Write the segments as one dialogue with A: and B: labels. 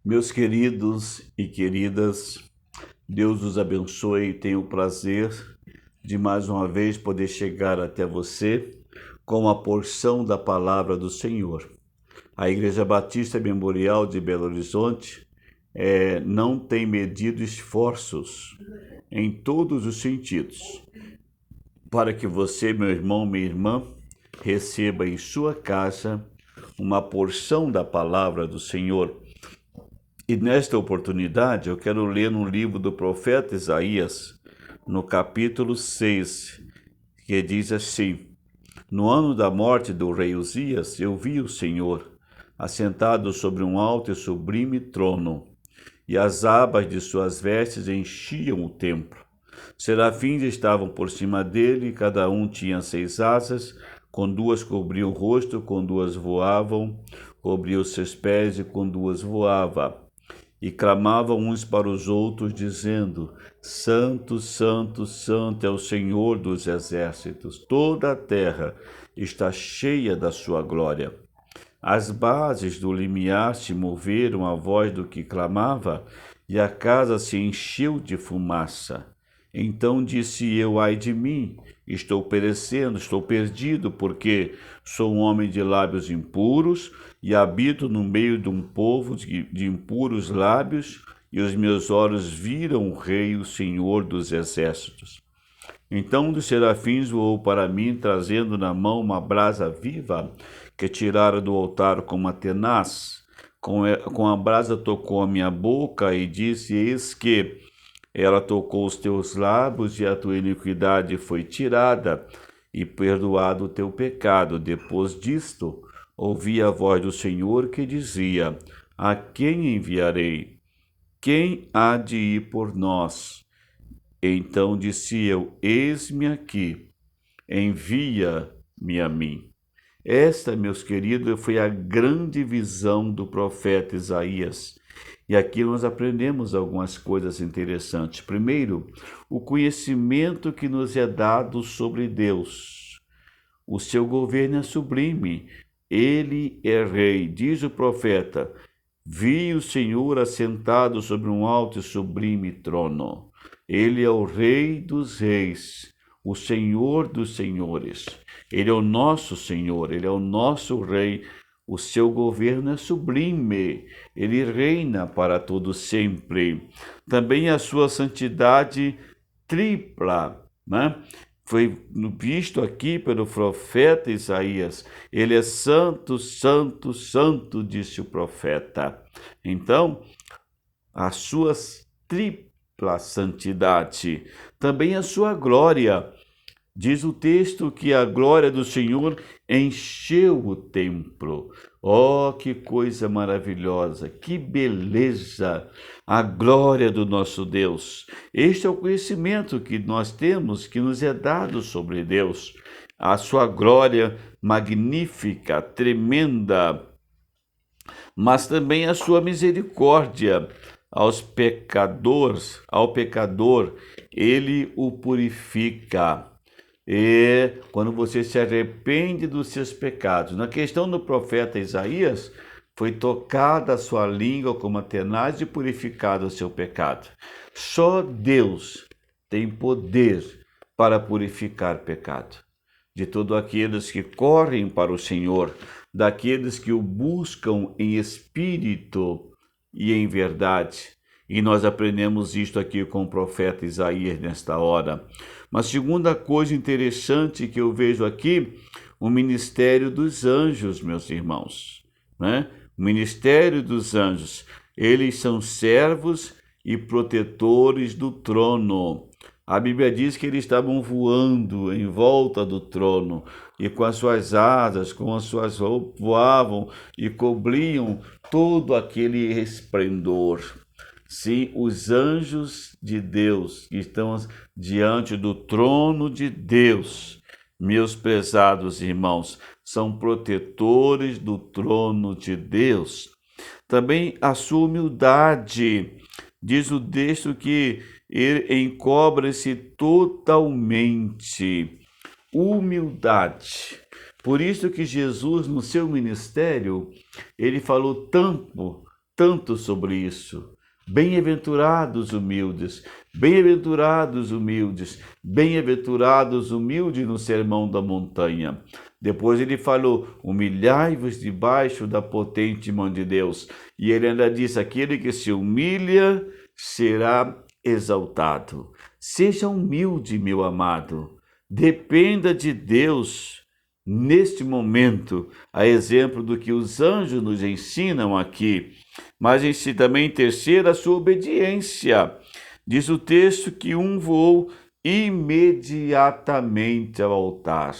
A: Meus queridos e queridas, Deus os abençoe. Tenho o prazer de mais uma vez poder chegar até você com a porção da palavra do Senhor. A Igreja Batista Memorial de Belo Horizonte não tem medido esforços em todos os sentidos para que você, meu irmão, minha irmã, receba em sua casa uma porção da palavra do Senhor. E nesta oportunidade eu quero ler no livro do profeta Isaías, no capítulo 6, que diz assim: No ano da morte do rei Uzias, eu vi o Senhor assentado sobre um alto e sublime trono, e as abas de suas vestes enchiam o templo. Serafins estavam por cima dele, e cada um tinha 6 asas, com 2 cobriam o rosto, com 2 voavam, cobriam os seus pés e com 2 voava. E clamavam uns para os outros, dizendo: Santo, Santo, Santo é o Senhor dos exércitos, toda a terra está cheia da sua glória. As bases do limiar se moveram à voz do que clamava, e a casa se encheu de fumaça. Então disse eu: ai de mim, estou perecendo, estou perdido, porque sou um homem de lábios impuros e habito no meio de um povo de impuros lábios, e os meus olhos viram o Rei, o Senhor dos exércitos. Então um dos serafins voou para mim, trazendo na mão uma brasa viva, que tirara do altar com uma tenaz. Com a brasa tocou a minha boca e disse: eis que ela tocou os teus lábios, e a tua iniquidade foi tirada, e perdoado o teu pecado. Depois disto, ouvi a voz do Senhor que dizia: a quem enviarei? Quem há de ir por nós? Então disse eu: eis-me aqui, envia-me a mim. Esta, meus queridos, foi a grande visão do profeta Isaías. E aqui nós aprendemos algumas coisas interessantes. Primeiro, o conhecimento que nos é dado sobre Deus. O seu governo é sublime. Ele é rei. Diz o profeta: vi o Senhor assentado sobre um alto e sublime trono. Ele é o Rei dos reis, o Senhor dos senhores. Ele é o nosso Senhor, Ele é o nosso Rei. O seu governo é sublime, Ele reina para todo sempre. Também a sua santidade tripla, né? Foi visto aqui pelo profeta Isaías. Ele é santo, santo, santo, disse o profeta. Então, a sua tripla santidade, também a sua glória. Diz o texto que a glória do Senhor encheu o templo. Oh, que coisa maravilhosa, que beleza! A glória do nosso Deus. Este é o conhecimento que nós temos, que nos é dado sobre Deus. A sua glória magnífica, tremenda, mas também a sua misericórdia ao pecador, ele o purifica. E quando você se arrepende dos seus pecados. Na questão do profeta Isaías, foi tocada a sua língua como a tenaz e purificado o seu pecado. Só Deus tem poder para purificar pecado. De todos aqueles que correm para o Senhor, daqueles que o buscam em espírito e em verdade. E nós aprendemos isto aqui com o profeta Isaías nesta hora. Uma segunda coisa interessante que eu vejo aqui, o ministério dos anjos, meus irmãos, né? O ministério dos anjos, eles são servos e protetores do trono. A Bíblia diz que eles estavam voando em volta do trono, e com as suas asas, com as suas roupas, voavam e cobriam todo aquele esplendor. Sim, os anjos de Deus que estão diante do trono de Deus, meus prezados irmãos, são protetores do trono de Deus. Também a sua humildade. Diz o texto que ele encobre-se totalmente. Humildade. Por isso que Jesus, no seu ministério, ele falou tanto tanto sobre isso. Bem-aventurados humildes, bem-aventurados humildes, bem-aventurados humildes no Sermão da Montanha. Depois ele falou, humilhai-vos debaixo da potente mão de Deus. E ele ainda disse, aquele que se humilha será exaltado. Seja humilde, meu amado. Dependa de Deus neste momento, a exemplo do que os anjos nos ensinam aqui. Mas em si também terceira, a sua obediência. Diz o texto que um voou imediatamente ao altar.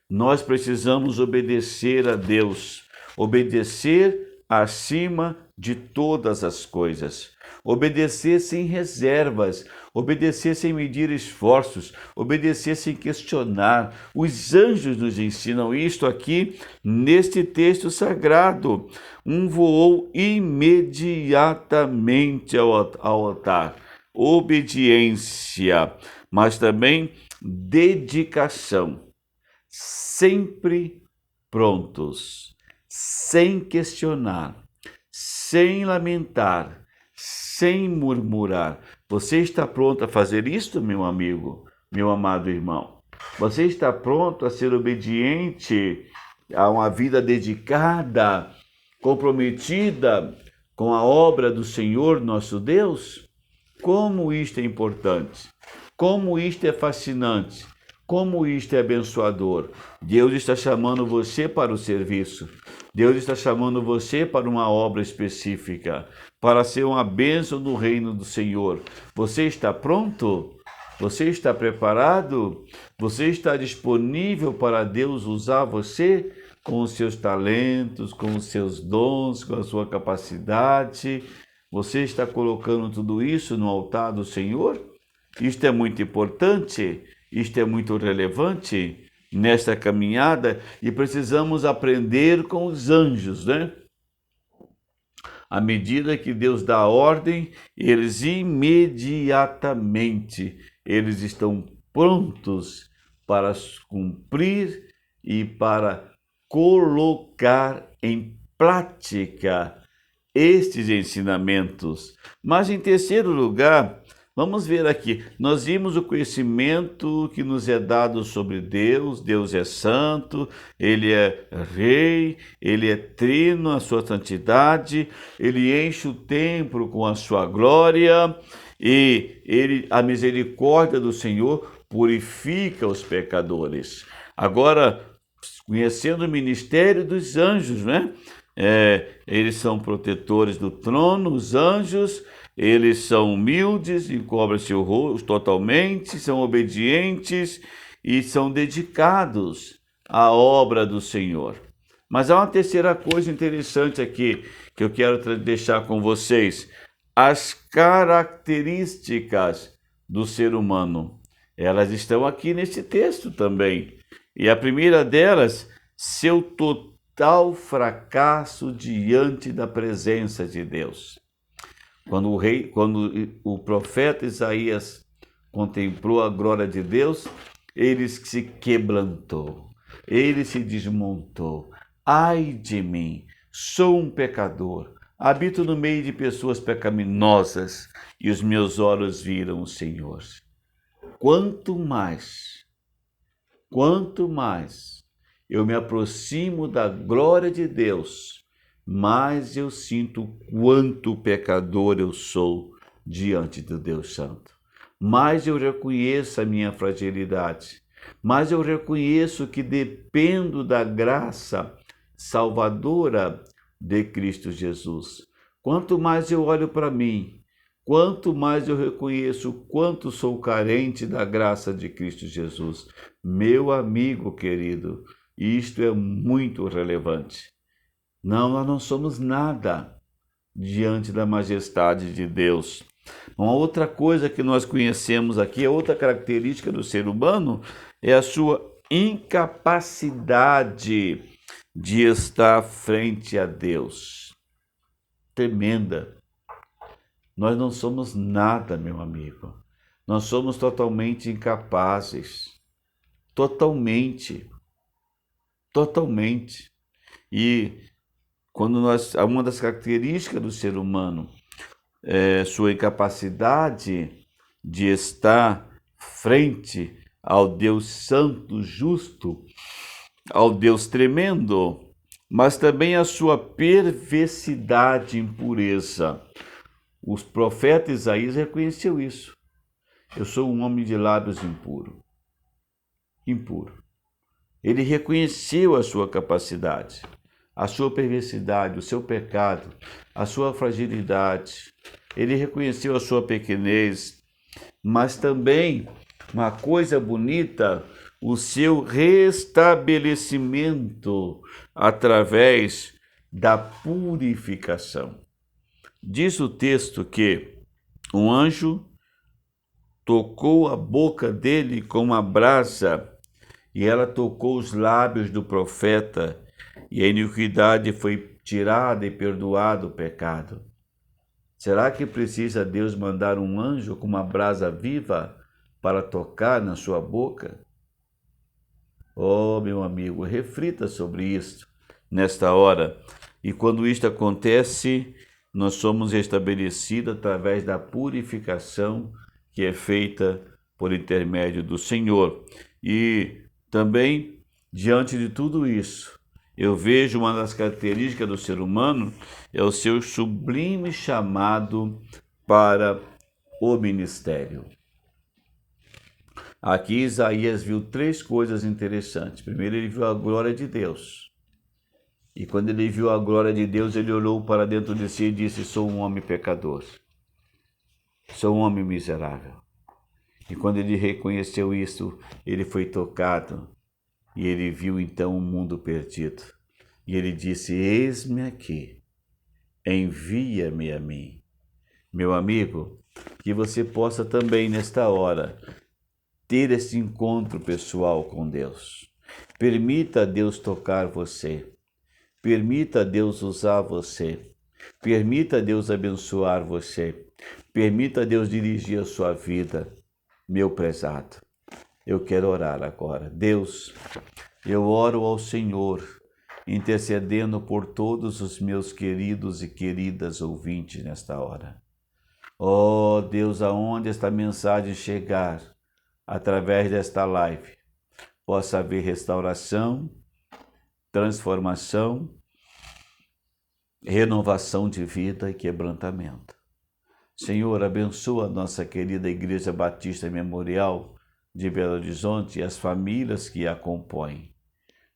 A: Nós precisamos obedecer a Deus, obedecer acima de todas as coisas, obedecer sem reservas, obedecer sem medir esforços, obedecer sem questionar. Os anjos nos ensinam isto aqui neste texto sagrado. Um voou imediatamente ao altar. Obediência, mas também dedicação. Sempre prontos, sem questionar, sem lamentar, sem murmurar. Você está pronto a fazer isto, meu amigo, meu amado irmão? Você está pronto a ser obediente a uma vida dedicada, comprometida com a obra do Senhor nosso Deus? Como isto é importante, como isto é fascinante, como isto é abençoador. Deus está chamando você para o serviço. Deus está chamando você para uma obra específica, para ser uma bênção no reino do Senhor. Você está pronto? Você está preparado? Você está disponível para Deus usar você com os seus talentos, com os seus dons, com a sua capacidade? Você está colocando tudo isso no altar do Senhor? Isto é muito importante, isto é muito relevante nesta caminhada e precisamos aprender com os anjos, né? À medida que Deus dá ordem, eles imediatamente estão prontos para cumprir e para colocar em prática estes ensinamentos. Mas em terceiro lugar, vamos ver aqui, nós vimos o conhecimento que nos é dado sobre Deus. Deus é santo, Ele é rei, Ele é trino, a sua santidade, Ele enche o templo com a sua glória e a misericórdia do Senhor purifica os pecadores. Agora, conhecendo o ministério dos anjos, né? Eles são protetores do trono, os anjos. Eles são humildes, encobrem seu rosto totalmente, são obedientes e são dedicados à obra do Senhor. Mas há uma terceira coisa interessante aqui que eu quero deixar com vocês. As características do ser humano. Elas estão aqui nesse texto também. E a primeira delas, seu total fracasso diante da presença de Deus. Quando o profeta Isaías contemplou a glória de Deus, ele se quebrantou, ele se desmontou. Ai de mim, sou um pecador, habito no meio de pessoas pecaminosas e os meus olhos viram o Senhor. Quanto mais eu me aproximo da glória de Deus, mas eu sinto quanto pecador eu sou diante do Deus Santo. Mas eu reconheço a minha fragilidade, mas eu reconheço que dependo da graça salvadora de Cristo Jesus. Quanto mais eu olho para mim, quanto mais eu reconheço o quanto sou carente da graça de Cristo Jesus. Meu amigo querido, isto é muito relevante. Não, nós não somos nada diante da majestade de Deus. Uma outra coisa que nós conhecemos aqui, outra característica do ser humano, é a sua incapacidade de estar frente a Deus. Tremenda. Nós não somos nada, meu amigo. Nós somos totalmente incapazes. Totalmente. E uma das características do ser humano é sua incapacidade de estar frente ao Deus santo, justo, ao Deus tremendo, mas também a sua perversidade e impureza. O profeta Isaías reconheceu isso. Eu sou um homem de lábios impuro. Ele reconheceu a sua capacidade, a sua perversidade, o seu pecado, a sua fragilidade. Ele reconheceu a sua pequenez, mas também, uma coisa bonita, o seu restabelecimento através da purificação. Diz o texto que um anjo tocou a boca dele com uma brasa, e ela tocou os lábios do profeta, e a iniquidade foi tirada e perdoado o pecado. Será que precisa Deus mandar um anjo com uma brasa viva para tocar na sua boca? Oh, meu amigo, reflita sobre isto nesta hora. E quando isto acontece, nós somos restabelecidos através da purificação que é feita por intermédio do Senhor. E também, diante de tudo isso, eu vejo uma das características do ser humano é o seu sublime chamado para o ministério. Aqui Isaías viu três coisas interessantes. Primeiro, ele viu a glória de Deus. E quando ele viu a glória de Deus, ele olhou para dentro de si e disse: sou um homem pecador. Sou um homem miserável. E quando ele reconheceu isso, ele foi tocado. E ele viu então o mundo perdido. E ele disse: eis-me aqui, envia-me a mim. Meu amigo, que você possa também nesta hora ter esse encontro pessoal com Deus. Permita a Deus tocar você. Permita a Deus usar você. Permita a Deus abençoar você. Permita a Deus dirigir a sua vida. Meu prezado, eu quero orar agora. Deus, eu oro ao Senhor, intercedendo por todos os meus queridos e queridas ouvintes nesta hora. Oh Deus, aonde esta mensagem chegar, através desta live, possa haver restauração, transformação, renovação de vida e quebrantamento. Senhor, abençoa a nossa querida Igreja Batista Memorial de Belo Horizonte e as famílias que a compõem.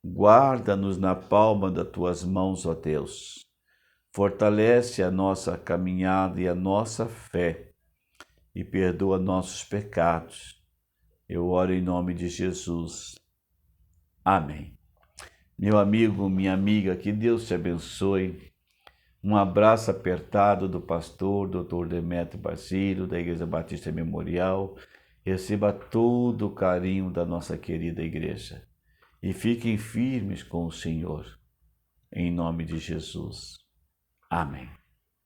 A: Guarda-nos na palma das tuas mãos, ó Deus. Fortalece a nossa caminhada e a nossa fé e perdoa nossos pecados. Eu oro em nome de Jesus. Amém. Meu amigo, minha amiga, que Deus te abençoe. Um abraço apertado do pastor Dr. Demétrio Basílio, da Igreja Batista Memorial. Receba todo o carinho da nossa querida igreja. E fiquem firmes com o Senhor. Em nome de Jesus. Amém.